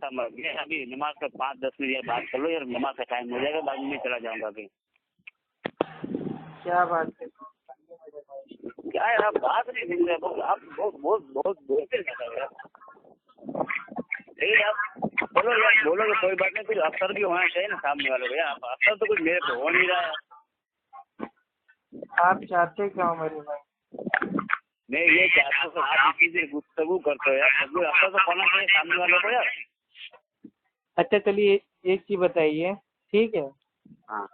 समझ गए। अभी नमाज का 5-10 मिनट बात कर लो यार, नमाज का टाइम हो जाएगा, बाद में चला जाऊंगा अभी। क्या बात है? क्या यार आप बात नहीं सुन रहे, आप बहुत बोलते यार। नहीं आप बोलो यार, बोलो तो कोई बात नहीं, कुछ असर भी होना चाहिए ना सामने वाले को यार। असर तो कुछ मेरे पे हो नहीं रहा है। आप चाहते क्या हो मेरे भाई? मैं ये चाहता हूँ आप इसी से गुफ्तगू करते हो यार, सब कुछ असर तो होना चाहिए सामने वाले को यार। अच्छा चलिए एक चीज बताइए, ठीक है? हाँ।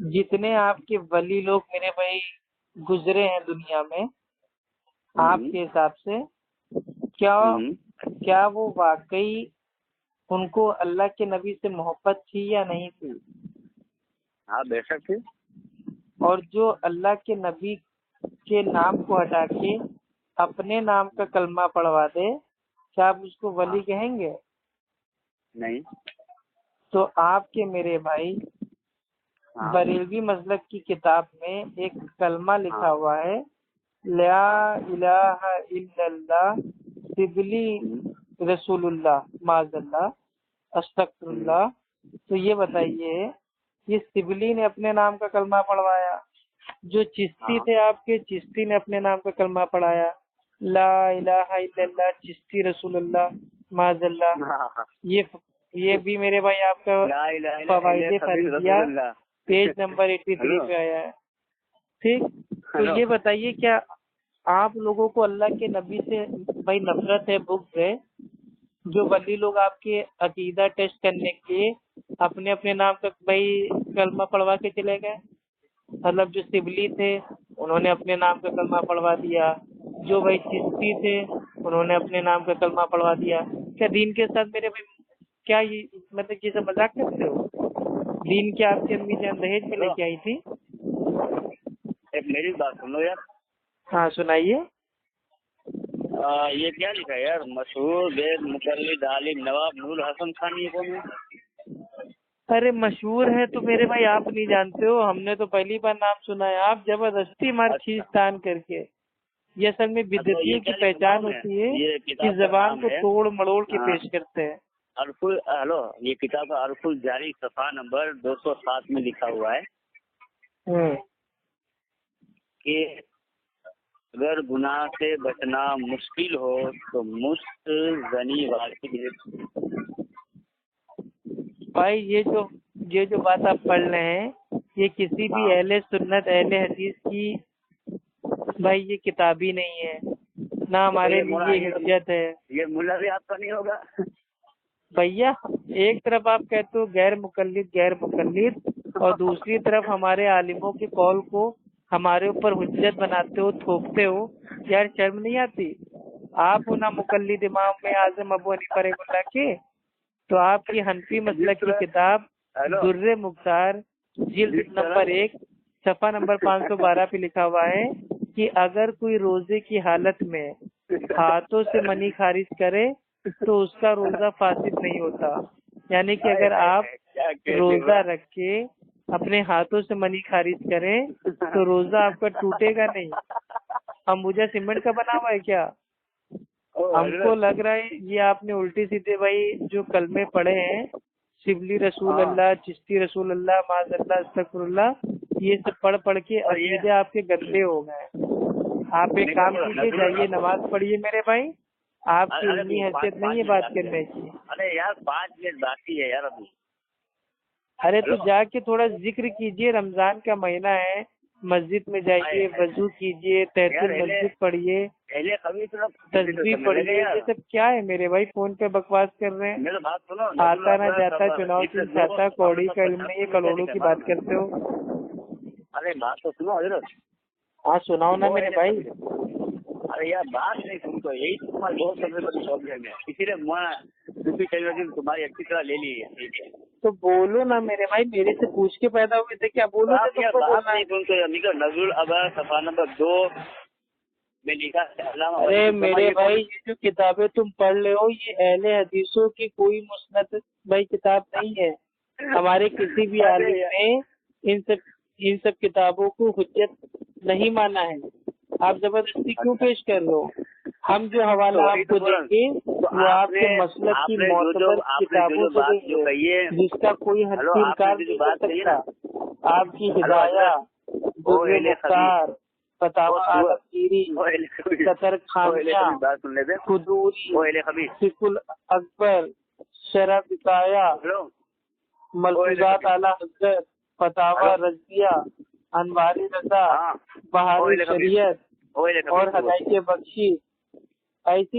जितने आपके वली लोग मेरे भाई गुजरे हैं दुनिया में, आपके हिसाब से क्या वो वाकई उनको अल्लाह के नबी से मोहब्बत थी या नहीं थी? हाँ बेशक थी। और जो अल्लाह के नबी के नाम को हटा के अपने नाम का कलमा पढ़वा दे, क्या आप उसको वली कहेंगे? नहीं। तो आपके मेरे भाई बरेलवी मसलक की किताब में एक कलमा लिखा हुआ है, ला इलाहा इल्लल्लाह सिबली रसूलुल्लाह माज़ल्लाह अस्तगफिरुल्लाह। तो ये बताइए, ये सिबली ने अपने नाम का कलमा पढ़वाया, जो चिश्ती थे आपके चिश्ती ने अपने नाम का कलमा पढ़ाया, ला इलाहा इल्लल्लाह चिश्ती रसूलुल्लाह माज़ल्लाह। ये भी मेरे भाई आपका फवाइदे फर्जिया पेज नंबर 83 पे आया है, ठीक? तो ये बताइए, क्या आप लोगों को अल्लाह के नबी से भाई नफरत है, बुग़्ज़ है? जो वली लोग आपके अकीदा टेस्ट करने के अपने अपने नाम का भाई कलमा पढ़वा के चले गए, मतलब जो सिबली थे उन्होंने अपने नाम का कलमा पढ़वा दिया, जो भाई चिश्ती थे उन्होंने अपने नाम का कलमा पढ़वा दिया। क्या दीन के साथ मेरे भाई क्या ये मतलब ये सब मजाक करते हो? दीन के आपकी अम्मी जान दहेज में लेके आई थी? एक मेरी बात सुनो यार। हाँ सुनाइए। ये क्या लिखा है यार, मशहूर बेद मुकल्लिद आलिम नवाब नूर हसन खान, ये कौन है? अरे मशहूर है तो मेरे भाई आप नहीं जानते हो, हमने तो पहली बार नाम सुना है। आप जबरदस्ती मार खींच तान करके, ये असल में बिदअतियों की पहचान होती है कि जबान को तोड़ मड़ोड़ के पेश करते हैं। हेलो, ये किताब का अरफुल जारी सफा नंबर 207 में लिखा हुआ है कि अगर गुनाह से बचना मुश्किल हो तो मुश्त जनी वाजिब। भाई ये जो बात आप पढ़ रहे हैं, ये किसी भी अहले सुन्नत अहले हदीस की भाई ये किताब ही नहीं है, ना हमारे लिए हिज्जत है। ये मुल्ला भी आपका नहीं होगा भैया। एक तरफ आप कहते हो गैर मुकल्लिद और दूसरी तरफ हमारे आलिमों के कौल को हमारे ऊपर हुज्जत बनाते हो, थोपते हो। यार शर्म नहीं आती? आप हो ना मुकल्लिद इमाम में आजम अबू हनीफा रहमतुल्लाह के, तो आपकी हनफी मसलक की किताब दुर्रे मुख्तार जिल्द नंबर 1 सफा नंबर 512 पे लिखा हुआ है कि अगर कोई रोजे की हालत में हाथों से मनी खारिज करे तो उसका रोजा फासिद नहीं होता। यानी कि अगर आप रोजा रख के अपने हाथों से मनी खारिज करें तो रोजा आपका टूटेगा नहीं। अंबुजा सीमेंट का बना हुआ है क्या? हमको लग रहा है ये आपने उल्टी सीधे भाई जो कलमे पढ़े हैं, शिबली रसूल अल्लाह चिश्ती रसूल अल्लाह माज़ल्लाह अस्तगफिरुल्लाह, ये सब पढ़ के अकीदे आपके गंदे हो गए। आप एक काम कीजिए, जाइए नमाज पढ़िए मेरे भाई, आपकी इतनी हैसियत नहीं है बात करने की। अरे यार 5 मिनट बाकी है यार अभी। अरे तो जाके थोड़ा जिक्र कीजिए, रमजान का महीना है, मस्जिद में जाइए, वजू कीजिए, तहज्जुद मस्जिद पढ़िए, तस्बीह पढ़िए। ये सब क्या है मेरे भाई? फोन पे बकवास कर रहे हैं। बात सुनो, आता ना जाता चुनाव चिन्ह चाहता, कौड़ी का इल्म नहीं है, करोड़ों की बात करते हो। अरे बात तो सुनो हजरत। हाँ सुनाओ ना मेरे भाई। अरे यार बात नहीं सुनते, यही तुम्हारी बहुत सबसे बड़ी प्रॉब्लम है, इसीलिए मैं तुम्हारी अच्छी तरह ले ली है। ठीक है तो बोलो ना मेरे भाई, मेरे से पूछ के पैदा हुए थे क्या? बोलो तो तुमको बोलना है। नज़रुल अबर सफा नंबर 2 में लिखा है। अरे मेरे भाई ये जो किताबें तुम पढ़ रहे हो ये अहले हदीसों की कोई मुस्नद भाई किताब नहीं है। हमारे किसी भी आलिम ने इन सब किताबों को हुज्जत नहीं माना है। आप जबरदस्ती क्यों पेश कर रहे हो? हम जो हवाला आपको देंगे तो وہ آپ کے مسلک کی معتبر کتابوں سے نہیں ہے جس کا کوئی حقیقی انکار نہیں کر سکتا. آپ کی ہدایہ، در مختار، فتاوی عالمگیری، قطر خانیہ، قدوری، فقہ الاکبر، شرح بقایا، ملفوظات اعلیٰ حضرت، فتاوی رضیہ، انوار رضا، بہار شریعت اور ہدایت بخشی، ایسی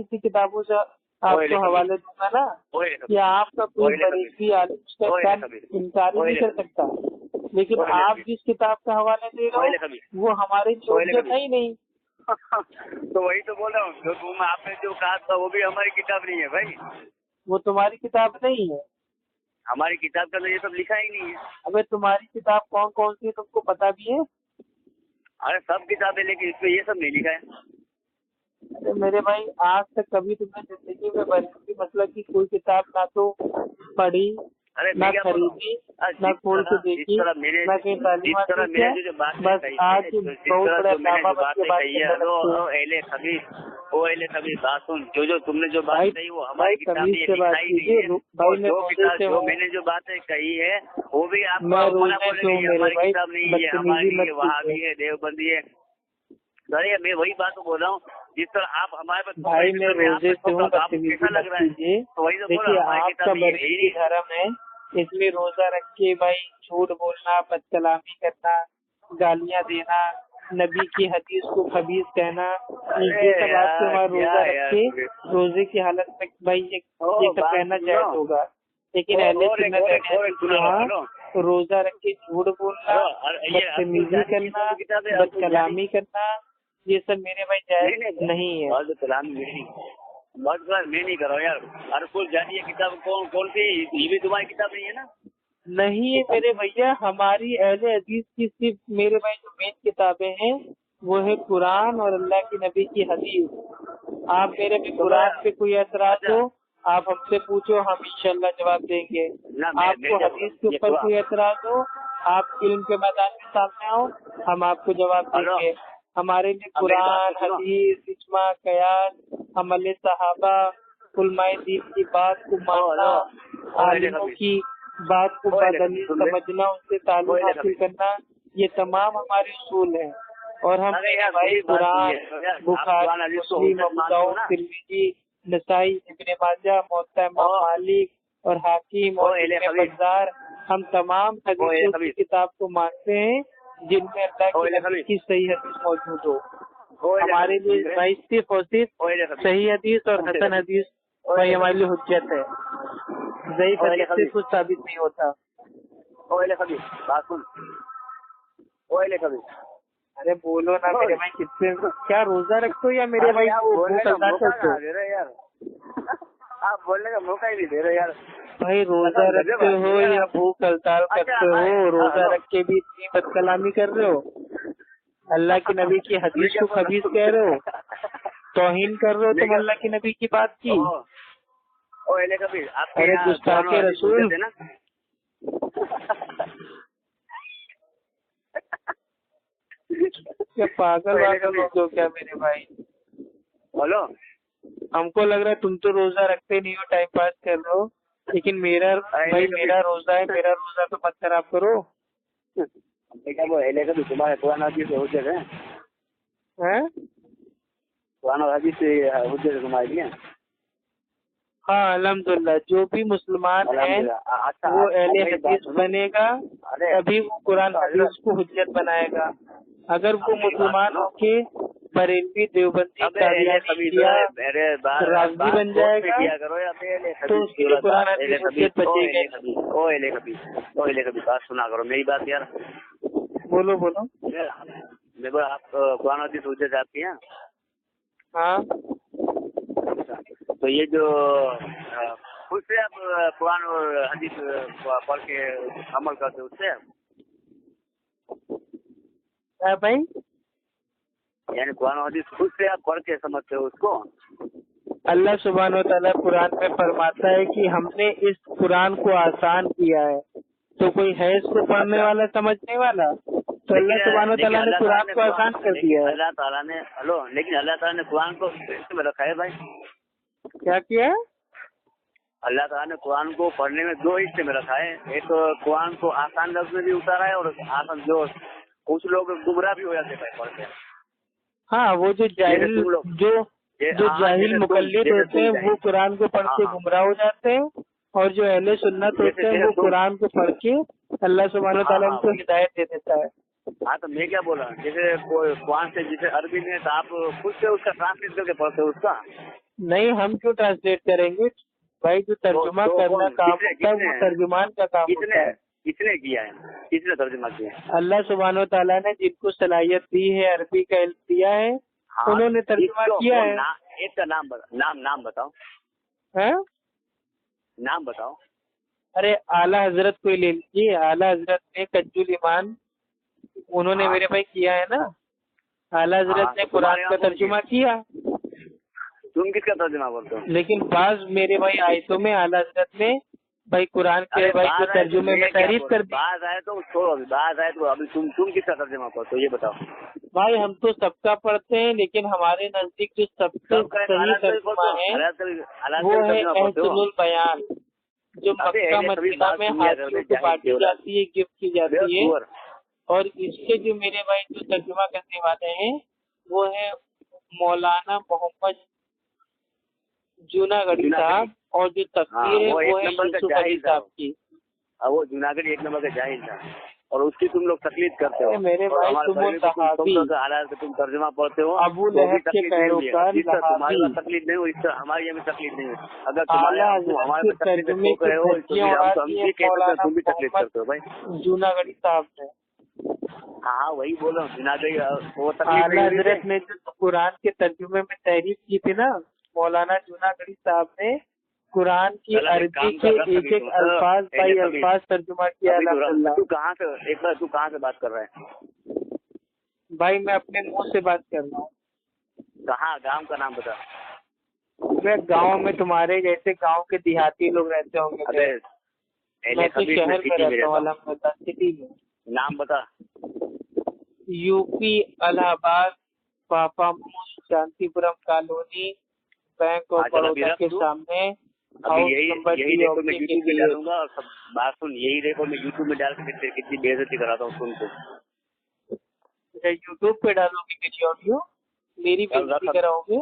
سی کتابوں سے آپ کو حوالے دوں گا نا کہ آپ کا کوئی بریلوی عالم اس کا انکار نہیں کر سکتا. لیکن آپ جس کتاب کا حوالہ دے رہے ہو وہ ہمارے حجت ہے ہی نہیں. تو وہی تو بول رہا ہوں، جو تم آپ نے جو کہا تھا وہ بھی ہماری کتاب نہیں ہے بھائی. وہ تمہاری کتاب نہیں ہے. ہماری کتاب کا تو یہ سب لکھا ہی نہیں ہے. ابھی تمہاری کتاب کون کون سی ہے تم کو پتا بھی ہے؟ ارے سب کتابیں، لیکن اس میں یہ سب نہیں لکھا ہے. ارے میرے بھائی، آج تک کبھی تم نے زندگی میں بریلوی مسلک کی کوئی کتاب نہ تو پڑھی، نہ خریدی، نہ کھول کے دیکھی، نہ کہیں تعلیمات کی. بس آج بہت بڑے علامہ بن کے بات سن، جو تم نے جو بات کہی وہ ہماری کتاب میں نے جو باتیں کہی ہے وہ بھی آپ ہماری کتاب نہیں ہے، ہماری وہاں بھی ہے، دیوبندی ہے. ارے میں وہی بات بول رہا ہوں، جس طرح آپ ہمارے پاس بھائی میں روزے سے ہوں، کیسا لگ رہا ہے؟ دیکھیے آپ کا بریلوی دھرم ہے، اس میں روزہ رکھ کے بھائی جھوٹ بولنا، بد کلامی کرنا، گالیاں دینا، نبی کی حدیث کو خبیث کہنا، یہ سب آپ کے وہاں روزہ رکھ کے روزے کی حالت میں بھائی یہ سب کہنا جائز ہوگا. لیکن اہل سنت یہاں روزہ رکھ کے جھوٹ بولنا، بدتمیزی کرنا، بد کلامی کرنا، یہ سب میرے بھائی جائز نہیں ہے. بس میں نہیں کر رہا ہوں یار. ہر کوئی جانیے کتاب کون سی، یہ بھی تمہاری کتاب نہیں ہے نا؟ نہیں ہے میرے بھیا، ہماری اہل حدیث کی صرف میرے بھائی جو مین کتابیں ہیں وہ ہے قرآن اور اللہ کے نبی کی حدیث. آپ میرے بھی قرآن پہ کوئی اعتراض ہو آپ ہم سے پوچھو، ہم انشاءاللہ جواب دیں گے. آپ کو حدیث کے اوپر کوئی اعتراض ہو آپ علم کے میدان میں سامنے آؤ، ہم آپ کو جواب دیں گے. ہمارے لیے قرآن، حدیث، اجماع، قیاس، عمل صحابہ، علماء دین کی بات کو ماننا، عالموں کی بات کو بدلیل سمجھنا، ان سے تعلیم حاصل کرنا، یہ تمام ہمارے اصول ہیں. اور ہم بھائی قرآن، بخاری، مسلم، ابو داؤد، ترمذی، نسائی، ابن ماجہ، موطا امام مالک اور حاکم اور ابن بزار، ہم تمام حدیثوں کی کتاب کو مانتے ہیں جن میں اللہ کے نبی کی صحیح حدیث موجود ہو. ہمارے لیے بھائی صرف اور صرف صحیح حدیث اور حسن حدیث بھائی ہمارے لیے حجت ہے. ضعیف حدیث سے کچھ ثابت نہیں ہوتا. ارے بولو نا میرے بھائی، کتنے کیا روزہ رکھتے ہو یا میرے بھائی آپ بولنے کا موقع ہی نہیں دے رہے یار. بھائی روزہ رکھتے ہو یا بھوک ہڑتال کرتے ہو؟ روزہ رکھ کے بھی اتنی بد کلامی کر رہے ہو، اللہ کے نبی کی حدیث کو خبیث کہہ رہے ہو، توہین کر رہے ہو تم اللہ کے نبی کی بات کی. ارے گستاخ رسول، کیا پاگل واگل ہو جو کیا میرے بھائی؟ بولو. ہم کو لگ رہا ہے تم تو روزہ رکھتے نہیں ہو، ٹائم پاس کر رہے ہو، لیکن میرا بھائی میرا روزہ ہے، میرا روزہ تو مت خراب کرو. تمہارے قرآن حدیث سے حجت ہے، قرآن حدیث سے حجت ہے تمہارے لیے. ہاں الحمدللہ، جو بھی مسلمان ہیں وہ اہل حدیث بنے گا تبھی وہ قرآن حدیث کو حجت بنائے گا. اگر وہ مسلمان ہو کے بریلوی، دیوبندی، رافضی بن جائے گا تو اس کے لیے قرآن حدیث حجت بچے گا. بات سنا کرو میری بات یار. بولو. دیکھو آپ قرآن حدیث حجت آپ کی ہیں. ہاں تو یہ جو خود سے آپ قرآن اور حدیث پڑھ کے عمل کرتے اس سے بھائی، یعنی قرآن و حدیث خود سے آپ پڑھ کے سمجھتے ہو اس کو؟ اللہ سبحانہ و تعالیٰ قرآن میں فرماتا ہے کہ ہم نے اس قرآن کو آسان کیا ہے، تو کوئی ہے اس کو پڑھنے والا، سمجھنے والا؟ تو اللہ سبحانہ و تعالیٰ نے قرآن کو آسان کر دیا ہے. اللہ تعالیٰ نے لیکن اللہ تعالیٰ نے قرآن کو میں رکھا ہے بھائی. क्या किया है? अल्लाह ताला ने कुरान को पढ़ने में दो हिस्से में रखा है। एक तो कुरान को आसान लफ्ज में भी उतारा है, और आसान जो कुछ लोग गुमराह भी हो जाते हैं पढ़ते हैं। हाँ, वो जो जाहिल जाहिल मुकल्लिद होते हैं वो कुरान को पढ़ के गुमराह हो जाते हैं, और जो अहले सुन्नत होते हैं वो कुरान को पढ़ के अल्लाह सुब्हानहू तआला उनको हिदायत दे देता है। हाँ, तो मैं क्या बोला, जैसे कुरान से जिसे अरबी में, तो आप खुद से उसका ट्रांसलेट करके पढ़ते हो उसका? नहीं, हम क्यों ट्रांसलेट करेंगे भाई? जो तर्जुमा करना काम होता है वो तर्जुमान का काम होता है। किसने किया है? किसने तर्जुमा किया है? अल्लाह सुब्हानहू तआला ने जिनको सलाहियत दी है, अरबी का इल्म दिया है, उन्होंने तर्जुमा किया है। एक का नाम बताओ। है? नाम बताओ। अरे आला हजरत को ले लीजिए, आला हजरत ने कज्जुल ईमान उन्होंने मेरे भाई किया है ना। आला हजरत ने कुरान का तर्जुमा किया। तुम किसका तर्जुमा बोलते हो? लेकिन बाज मेरे भाई आयतों में आला हजरत ने भाई कुरान के भाई को तर्जुमे में तारीफ कर दी। बात आए तो छोड़ो, बात आए तो अभी तुम किसका तर्जुमा पढ़ते हो ये बताओ। भाई हम तो सबका पढ़ते हैं, लेकिन हमारे नजदीक जो सबसे सही तर्जुमा है वो है अहसनुल बयान, जो मक्का मदीना में हाजियों को बांटी जाती है, गिफ्ट की जाती है। और इसके जो मेरे भाई जो तर्जुमा करने वाले हैं वो है मौलाना मोहम्मद जूनागढ़ी साहब, और जो तफसीर है वो है यूसुफ अली साहब की। वो जूनागढ़ एक नंबर का जाहिल था, और उसकी तुम लोग तकलीफ करते हो। मेरे भाई तुम तर्जुमा पढ़ते हो, अबू लहब के पैरोकार तुम्हारी तकलीफ नहीं हुई, हमारी हमें तकलीफ नहीं हुई। अगर हमारे तर्जुमे तुम भी तकलीफ करते हो भाई। जूनागढ़ी साहब ने, हाँ वही बोल रहा हूँ, जूनागढ़ी आला हजरत ने जो कुरान के तर्जुमे में तहरीर की थी ना, मौलाना जूनागढ़ी साहब ने कुरान की अरबी के एक एक अल्फाज बाई अल्फाज तर्जुमा किया। तू कहाँ से बात कर रहा है भाई? मैं अपने मुंह से बात कर रहा हूँ। कहाँ? गांव का नाम बता। मैं गांव में तुम्हारे जैसे गांव के देहाती लोग रहते होंगे। मैं तो शहर में रहता हूँ, अलहमदुलिल्लाह सिटी में। नाम बता। यूपी इलाहाबाद पापा Shantipuram colony, bank of Baroda के सामने। यही देखो मैं यूट्यूब में डालूंगा, और सब बात सुन, यही देखो मैं यूट्यूब में डाल के कितनी बेइज्जती कराता हूँ तुमको। यूट्यूब पे डालोगे मेरी ऑडियो? मेरी बेइज्जती कराओगे?